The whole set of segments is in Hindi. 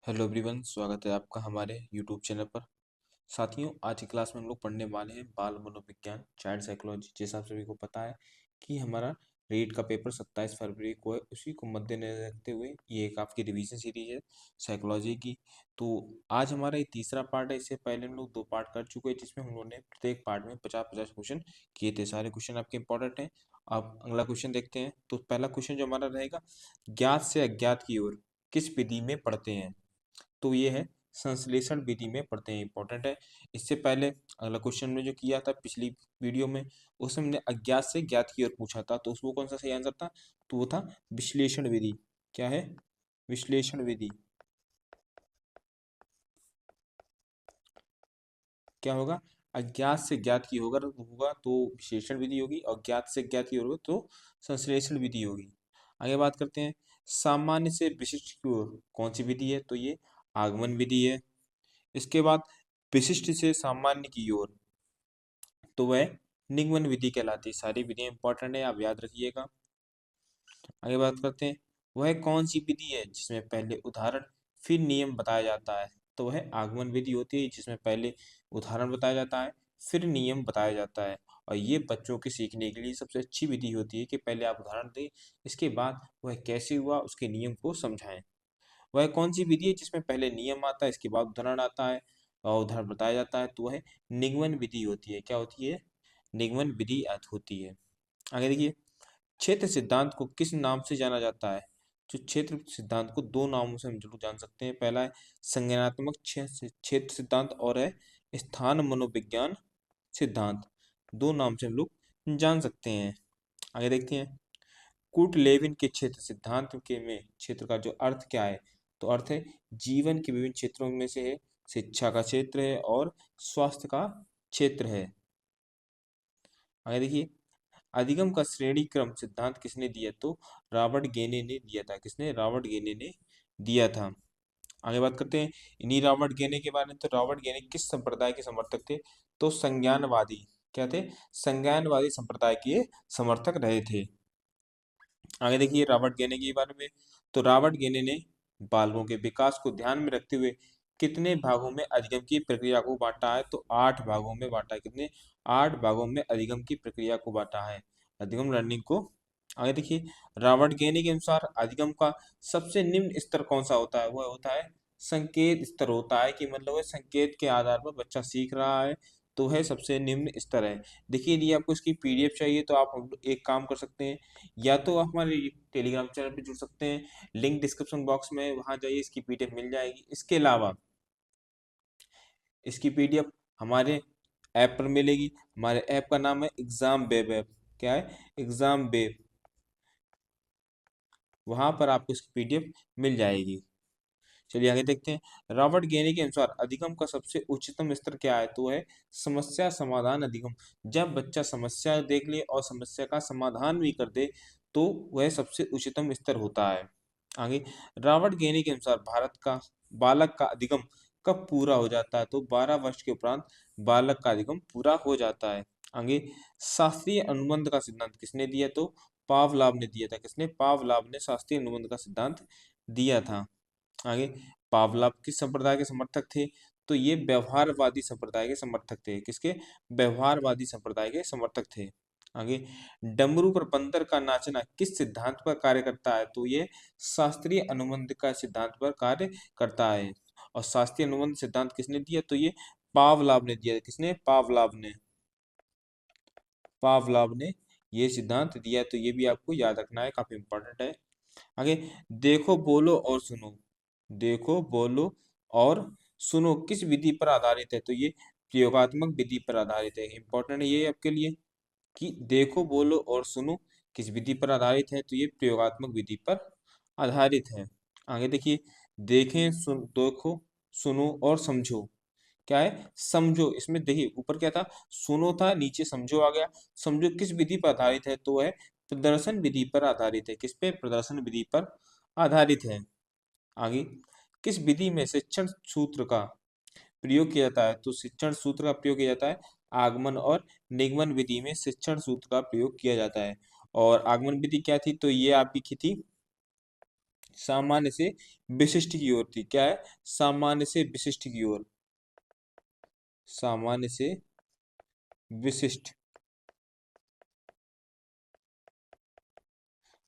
हेलो एवरीवन, स्वागत है आपका हमारे यूट्यूब चैनल पर। साथियों, आज की क्लास में हम लोग पढ़ने वाले हैं बाल मनोविज्ञान, चाइल्ड साइकोलॉजी। जैसा आप सभी को पता है कि हमारा रीट का पेपर 27 फरवरी को है, उसी को मद्देनजर रखते हुए ये एक आपकी रिवीजन सीरीज है साइकोलॉजी की। तो आज हमारा ये तीसरा पार्ट है। इससे पहले हम लोग 2 पार्ट कर चुके हैं, जिसमें हम लोगों ने प्रत्येक पार्ट में 50-50 क्वेश्चन किए थे। सारे क्वेश्चन आपके इंपॉर्टेंट हैं। अब अगला क्वेश्चन देखते हैं। तो पहला क्वेश्चन जो हमारा रहेगा, ज्ञात से अज्ञात की ओर किस विधि में पढ़ते हैं? तो ये है संश्लेषण विधि में पढ़ते हैं, इंपॉर्टेंट है। इससे पहले अगला क्वेश्चन में जो किया था पिछली वीडियो में, उसमें हमने अज्ञात से ज्ञात की ओर पूछा था, तो उसको कौन सा सही आंसर था? तो वो था विश्लेषण विधि। क्या है? विश्लेषण विधि। क्या होगा? अज्ञात से ज्ञात की होगा तो विश्लेषण विधि होगी, और ज्ञात से ज्ञात की होगा तो संश्लेषण विधि होगी। आगे बात करते हैं, सामान्य से विशिष्ट की ओर कौन सी विधि है? तो ये आगमन विधि है। इसके बाद विशिष्ट से सामान्य की ओर, तो वह निगमन विधि कहलाती है। सारी विधियां इंपॉर्टेंट है, आप याद रखिएगा। आगे बात करते हैं, वह कौन सी विधि है जिसमें पहले उदाहरण फिर नियम बताया जाता है? तो वह आगमन विधि होती है, जिसमें पहले उदाहरण बताया जाता है फिर नियम बताया जाता है। और ये बच्चों के सीखने के लिए सबसे अच्छी विधि होती है कि पहले आप उदाहरण दें, इसके बाद वह कैसे हुआ उसके नियम को समझाएं। वह कौन सी विधि है जिसमें पहले नियम आता है, इसके बाद उदाहरण आता है और उदाहरण बताया जाता है? तो वह निगमन विधि होती है। क्या होती है? निगमन विधि होती है। आगे देखिए, क्षेत्र सिद्धांत को किस नाम से जाना जाता है? जो क्षेत्र सिद्धांत को 2 नामों से हम जरूर जान सकते हैं। पहला है संज्ञानात्मक क्षेत्र सिद्धांत, और है स्थान मनोविज्ञान सिद्धांत। 2 नाम से हम लोग जान सकते हैं। आगे देखते हैं, कूट लेविन के क्षेत्र सिद्धांत के में क्षेत्र का जो अर्थ क्या है? तो अर्थ है जीवन के विभिन्न क्षेत्रों में से है, शिक्षा का क्षेत्र है और स्वास्थ्य का क्षेत्र है। आगे देखिए, अधिगम का श्रेणी क्रम सिद्धांत किसने दिया? तो रॉबर्ट गेने ने दिया था। किसने? रॉबर्ट गेने ने दिया था। आगे बात करते हैं इन्हीं रॉबर्ट गेने के बारे में। तो रॉबर्ट गेने किस संप्रदाय के समर्थक थे? तो संज्ञानवादी। क्या थे? संज्ञानवादी संप्रदाय के समर्थक रहे थे। आगे देखिए रॉबर्ट गेने के बारे में। तो रॉबर्ट गेने ने बालकों के विकास को ध्यान में रखते हुए कितने भागों में अधिगम की प्रक्रिया को बांटा है? तो 8 भागों में बांटा है। कितने? 8 भागों में अधिगम की प्रक्रिया को बांटा है, अधिगम लर्निंग को। आगे देखिए, रॉबर्ट गेने के अनुसार अधिगम का सबसे निम्न स्तर कौन सा होता है? वह होता है संकेत स्तर होता है, कि मतलब वह संकेत के आधार पर बच्चा सीख रहा है, तो वह सबसे निम्न स्तर है। देखिए, यदि आपको इसकी पीडीएफ चाहिए तो आप एक काम कर सकते हैं, या तो आप हमारे टेलीग्राम चैनल पे जुड़ सकते हैं, लिंक डिस्क्रिप्शन बॉक्स में, वहां जाइए, इसकी पीडीएफ मिल जाएगी। इसके अलावा इसकी पीडीएफ हमारे ऐप पर मिलेगी। हमारे ऐप का नाम है एग्जाम बेब ऐप। क्या है? Exam web. वहां पर आपको इसकी पीडीएफ मिल जाएगी। चलिए आगे देखते हैं, रॉबर्ट गेने के अनुसार अधिगम का सबसे उच्चतम स्तर क्या है? तो है समस्या समाधान अधिगम। जब बच्चा समस्या देख ले और समस्या का समाधान भी कर दे, तो वह सबसे उच्चतम स्तर होता है। आगे, रॉबर्ट गेने के अनुसार भारत का बालक का अधिगम कब पूरा हो जाता है? तो 12 वर्ष के उपरांत बालक का अधिगम पूरा हो जाता है। आगे, शास्त्रीय अनुबंध का सिद्धांत किसने दिया? तो पावलाव ने दिया था। किसने? पावलाव ने शास्त्रीय अनुबंध का सिद्धांत दिया था। आगे, पावलाव किस संप्रदाय के समर्थक थे? तो ये व्यवहारवादी संप्रदाय के समर्थक थे। किसके? व्यवहारवादी संप्रदाय के समर्थक थे। आगे, डमरू पर बंदर का नाचना किस सिद्धांत पर कार्य करता है? तो ये शास्त्रीय अनुबंध का सिद्धांत पर कार्य करता है। और शास्त्रीय अनुबंध सिद्धांत किसने दिया? तो ये पावलाव ने दिया। किसने? पावलाव ने। पावलाव ने ये सिद्धांत दिया। तो ये भी आपको याद रखना है, काफी इंपॉर्टेंट है। आगे, देखो बोलो और सुनो। देखो बोलो और सुनो किस विधि पर आधारित है? तो ये प्रयोगात्मक विधि पर आधारित है। इंपॉर्टेंट है ये आपके लिए, कि देखो बोलो और सुनो किस विधि पर आधारित है? तो ये प्रयोगात्मक विधि पर आधारित है। आगे देखिए, देखो सुनो और समझो। क्या है? समझो। इसमें देखिए ऊपर क्या था? सुनो था, नीचे समझो आ गया। समझो किस विधि पर आधारित है? तो है प्रदर्शन विधि पर आधारित है। किस पे? प्रदर्शन विधि पर आधारित है। आगे, किस विधि में शिक्षण सूत्र का प्रयोग किया जाता है? तो शिक्षण सूत्र का प्रयोग किया जाता है आगमन और निगमन विधि में शिक्षण सूत्र का प्रयोग किया जाता है। और आगमन विधि क्या थी? तो ये आपकी थी सामान्य से विशिष्ट की ओर थी। क्या है? सामान्य से विशिष्ट की ओर। सामान्य से विशिष्ट।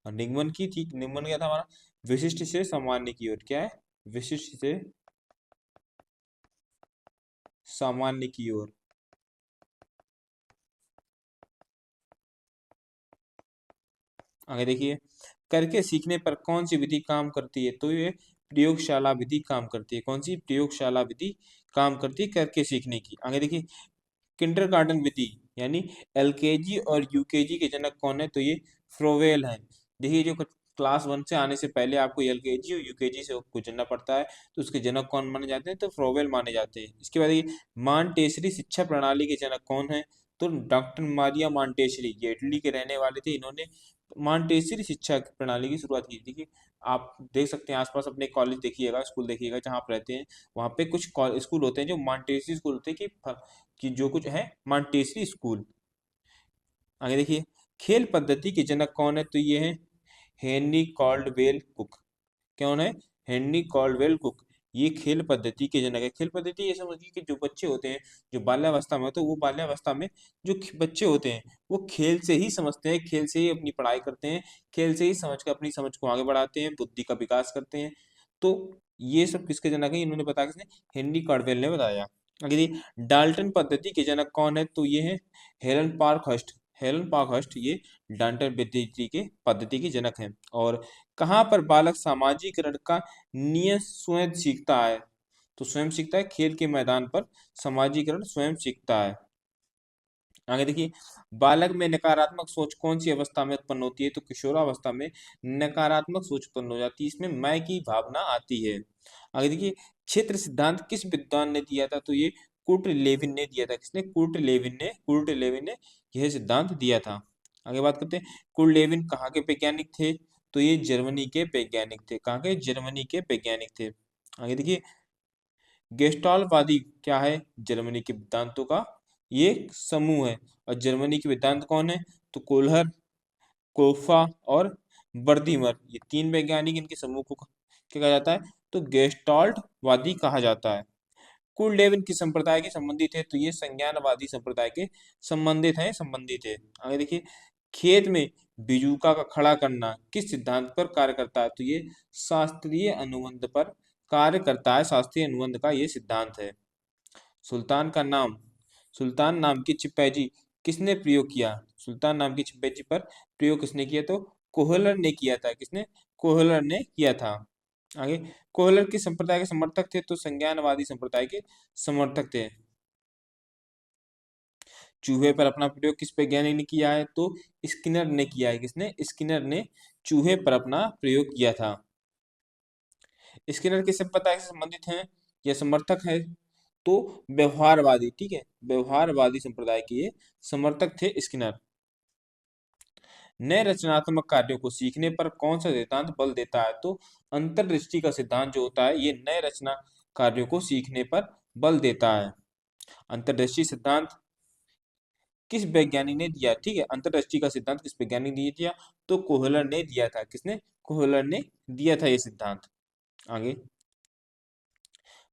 और निगमन की थी, निगमन क्या था हमारा? विशिष्ट से सामान्य की ओर। क्या है? विशिष्ट से सामान्य की ओर। आगे देखिए, करके सीखने पर कौन सी विधि काम करती है? तो ये प्रयोगशाला विधि काम करती है। कौन सी? प्रयोगशाला विधि काम करती है करके सीखने की। आगे देखिए, किंडरगार्टन विधि यानी एलकेजी और यूकेजी के जनक कौन है? तो ये फ्रोवेल हैं। देखिए, जो क्लास 1 से आने से पहले आपको एलकेजी और यूकेजी से गुजरना पड़ता है, तो उसके जनक कौन माने जाते हैं? तो फ्रोवेल माने जाते हैं। इसके बाद ये मानटेसरी शिक्षा प्रणाली के जनक कौन है? तो डॉक्टर मारिया मांटेसरी, ये इटली के रहने वाले थे। इन्होंने मांटेसरी शिक्षा प्रणाली की शुरुआत की थी। कि आप देख सकते हैं आसपास अपने कॉलेज देखिएगा, स्कूल देखिएगा, जहाँ आप रहते हैं वहाँ पे कुछ स्कूल होते हैं जो मांटेसरी स्कूल होते हैं, कि जो कुछ है मांटेसरी स्कूल। आगे देखिए, खेल पद्धति के जनक कौन है? तो ये है हेनरी कॉल्डवेल कुक। कौन है? Henry Caldwell cook. ये खेल पद्धति के जनक है। खेल पद्धति ये समझिए कि जो बच्चे होते हैं, जो बाल्यावस्था में, तो वो बाल्यावस्था में जो बच्चे होते हैं वो खेल से ही समझते हैं, खेल से ही अपनी पढ़ाई करते हैं, खेल से ही समझ कर अपनी समझ को आगे बढ़ाते हैं, बुद्धि का विकास करते हैं। तो ये सब किसके जनक है? इन्होंने बताया किसने? हेनरी कॉल्डवेल ने बताया। आगे देखिए, डाल्टन पद्धति के जनक कौन है? तो ये है हेलन पार्कहर्स्ट। हेलन पार्कहर्स्ट ये डाल्टन पद्धति के जनक हैं। और कहाँ पर बालक सामाजिकरण का नियम स्वयं सीखता है? तो स्वयं सीखता है खेल के मैदान पर सामाजिकरण स्वयं सीखता है। आगे देखिए, बालक में नकारात्मक सोच कौन सी अवस्था में उत्पन्न होती है? तो किशोरावस्था में नकारात्मक सोच उत्पन्न हो जाती है, इसमें मैं की भावना आती है। आगे देखिए, क्षेत्र सिद्धांत किस विद्वान ने दिया था? तो ये कुर्ट लेविन ने दिया था। किसने? कुर्ट लेविन ने यह सिद्धांत दिया था। आगे बात करते हैं, कुर्ट लेविन कहाँ के वैज्ञानिक थे? तो ये जर्मनी के वैज्ञानिक थे। कहाँ के? जर्मनी के वैज्ञानिक थे। आगे देखिए, गेस्टाल्टवादी क्या है? जर्मनी के वेदांतों का ये समूह है। और जर्मनी के वेदांत कौन है? तो कोल्हर, कोफा और बर्दीमर, ये तीन वैज्ञानिक, इनके समूह को क्या कहा जाता है? तो गेस्टाल्टवादी कहा जाता है। कुल लेविन किस संप्रदाय के संबंधित है? तो ये संज्ञानवादी संप्रदाय के संबंधित है। आगे देखिए, खेत में बीजूका का खड़ा करना किस सिद्धांत पर कार्य करता है? तो ये शास्त्रीय अनुबंध पर कार्य करता है। शास्त्रीय अनुबंध का ये सिद्धांत है। सुल्तान का नाम, सुल्तान नाम की चिपैजी किसने प्रयोग किया? सुल्तान नाम की चिपैजी पर प्रयोग किसने किया? तो कोहलर ने किया था। किसने? कोहलर ने किया था। आगे, कोहलर किस संप्रदाय के समर्थक थे? तो संज्ञानवादी संप्रदाय के समर्थक थे। चूहे पर अपना प्रयोग किस वैज्ञानिक ने किया है? तो स्किनर ने किया है। किसने? स्किनर ने चूहे पर अपना प्रयोग किया था। स्किनर किस संप्रदाय से संबंधित हैं या समर्थक है? तो व्यवहारवादी। ठीक है, व्यवहारवादी संप्रदाय के ये समर्थक थे स्किनर। नए रचनात्मक कार्यों को सीखने पर कौन सा सिद्धांत बल देता है? तो अंतर्दृष्टि का सिद्धांत जो होता है ये नए रचना कार्यों को सीखने पर बल देता है। अंतर्दृष्टि सिद्धांत किस वैज्ञानिक ने दिया? ठीक है, अंतर्दृष्टि का सिद्धांत किस वैज्ञानिक ने दिया? तो कोहलर ने दिया था। किसने? कोहलर ने दिया था ये सिद्धांत। आगे,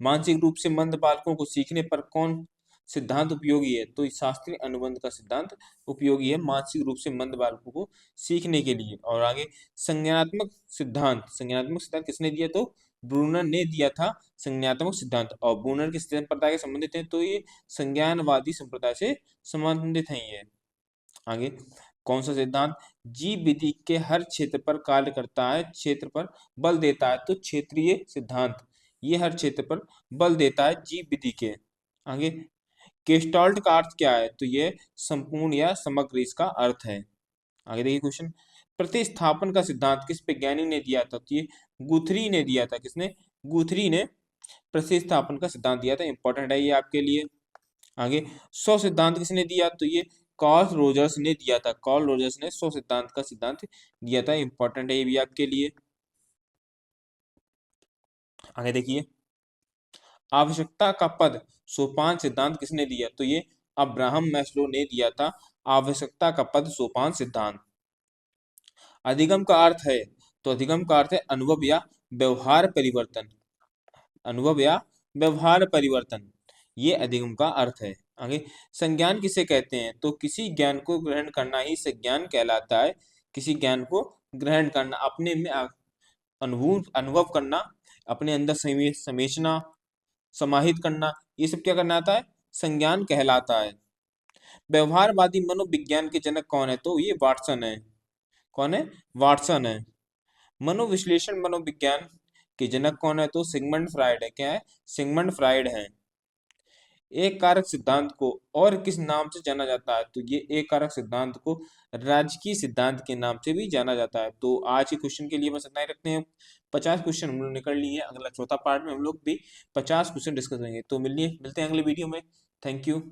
मानसिक रूप से मंद बालकों को सीखने पर कौन सिद्धांत उपयोगी है? तो शास्त्रीय अनुबंध का सिद्धांत उपयोगी है मानसिक रूप से मंद बालकों को सीखने के लिए। और आगे, संज्ञानात्मक सिद्धांत किसने दिया? तो ब्रूनर ने दिया था संज्ञानात्मक सिद्धांत। और ब्रूनर किस संप्रदाय के संबंधित हैं? तो ये संज्ञानवादी संप्रदाय से संबंधित हैं ये। आगे, कौन सा सिद्धांत जीव विधि के हर क्षेत्र पर कार्य करता है, क्षेत्र पर बल देता है? तो क्षेत्रीय सिद्धांत, ये हर क्षेत्र पर बल देता है जीव विधि के। आगे, गेस्टाल्ट का अर्थ क्या है? तो ये संपूर्ण या समग्र इसका अर्थ है। आगे देखिए क्वेश्चन, प्रतिस्थापन का सिद्धांत किस वैज्ञानिक ने दिया था? तो ये गुथरी ने दिया था। किसने? गुथरी ने प्रतिस्थापन का सिद्धांत दिया था। इंपॉर्टेंट है ये आपके लिए। आगे, सौ सिद्धांत किसने दिया? तो ये कार्ल रोजर्स ने दिया था। कार्ल रोजर्स ने सौ सिद्धांत का सिद्धांत दिया था। इंपॉर्टेंट है ये भी आपके लिए। आगे देखिए, आवश्यकता का पद सोपान सिद्धांत किसने दिया? तो ये अब्राहम मैस्लो ने दिया था आवश्यकता का पद सोपान सिद्धांत। अधिगम का अर्थ है तो अधिगम का अर्थ है अनुभव या व्यवहार परिवर्तन, अनुभव या व्यवहार परिवर्तन, ये अधिगम का अर्थ है। आगे, संज्ञान किसे कहते हैं? तो किसी ज्ञान को ग्रहण करना ही संज्ञान कहलाता है। किसी ज्ञान को ग्रहण करना, अपने में अनुभव अनुभव करना, अपने अंदर समेटना, समाहित करना, ये सब क्या करना आता है? संज्ञान कहलाता है। व्यवहारवादी मनोविज्ञान के जनक कौन है? तो ये वाटसन है। कौन है? वाटसन है। मनोविश्लेषण मनोविज्ञान के जनक कौन है? तो सिगमंड फ्राइड है। क्या है? सिगमंड फ्राइड है। एक कारक सिद्धांत को और किस नाम से जाना जाता है? तो ये एक कारक सिद्धांत को राजकीय सिद्धांत के नाम से भी जाना जाता है। तो आज के क्वेश्चन के लिए बस इतना ही रखते हैं। 50 क्वेश्चन हम लोग निकल लिए। अगला चौथा पार्ट में हम लोग भी 50 क्वेश्चन डिस्कस करेंगे। तो मिलते हैं अगले वीडियो में। Thank you.